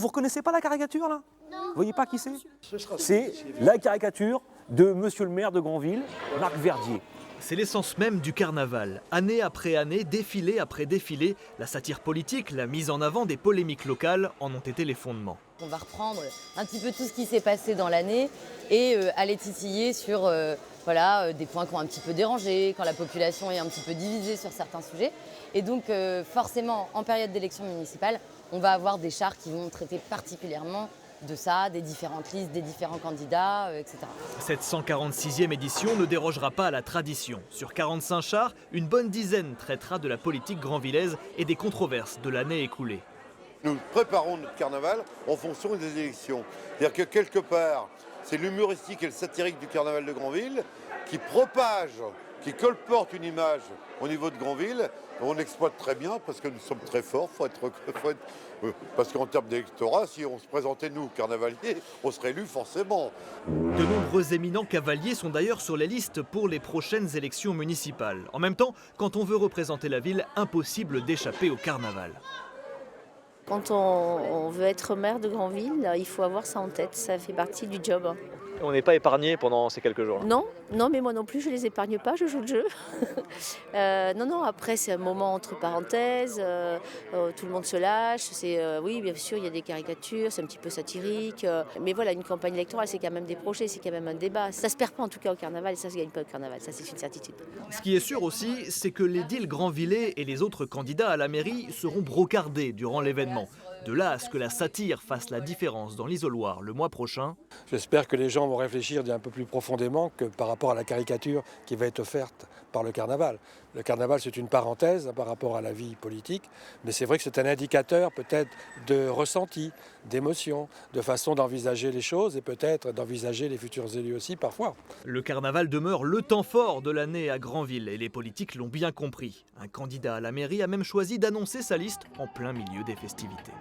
Vous reconnaissez pas la caricature là? Vous voyez pas qui c'est? C'est la caricature de monsieur le maire de Granville, Marc Verdier. C'est l'essence même du carnaval. Année après année, défilé après défilé, la satire politique, la mise en avant des polémiques locales en ont été les fondements. On va reprendre un petit peu tout ce qui s'est passé dans l'année et aller titiller sur des points qui ont un petit peu dérangé, quand la population est un petit peu divisée sur certains sujets. Et donc forcément, en période d'élection municipale, on va avoir des chars qui vont traiter particulièrement de ça, des différentes listes, des différents candidats, etc. Cette 146e édition ne dérogera pas à la tradition. Sur 45 chars, une bonne dizaine traitera de la politique grandvillaise et des controverses de l'année écoulée. Nous préparons notre carnaval en fonction des élections. C'est-à-dire que quelque part, c'est l'humoristique et le satirique du carnaval de Granville qui propage, qui colporte une image au niveau de Granville. On l'exploite très bien parce que nous sommes très forts. Parce qu'en termes d'électorat, si on se présentait nous, carnavaliers, on serait élus forcément. De nombreux éminents cavaliers sont d'ailleurs sur les listes pour les prochaines élections municipales. En même temps, quand on veut représenter la ville, impossible d'échapper au carnaval. Quand on veut être maire de Granville, il faut avoir ça en tête, ça fait partie du job. On n'est pas épargné pendant ces quelques jours. Non, mais moi non plus, je ne les épargne pas, je joue le jeu. Non, après c'est un moment entre parenthèses, tout le monde se lâche. Oui, bien sûr, il y a des caricatures, c'est un petit peu satirique. Mais voilà, une campagne électorale, c'est quand même des projets, c'est quand même un débat. Ça ne se perd pas en tout cas au carnaval, ça ne se gagne pas au carnaval, ça c'est une certitude. Ce qui est sûr aussi, c'est que l'édile Grandvillais et les autres candidats à la mairie seront brocardés durant l'événement. De là à ce que la satire fasse la différence dans l'isoloir le mois prochain. J'espère que les gens vont réfléchir un peu plus profondément que par rapport à la caricature qui va être offerte par le carnaval. Le carnaval, c'est une parenthèse par rapport à la vie politique, mais c'est vrai que c'est un indicateur peut-être de ressenti, d'émotion, de façon d'envisager les choses et peut-être d'envisager les futurs élus aussi parfois. Le carnaval demeure le temps fort de l'année à Granville et les politiques l'ont bien compris. Un candidat à la mairie a même choisi d'annoncer sa liste en plein milieu des festivités.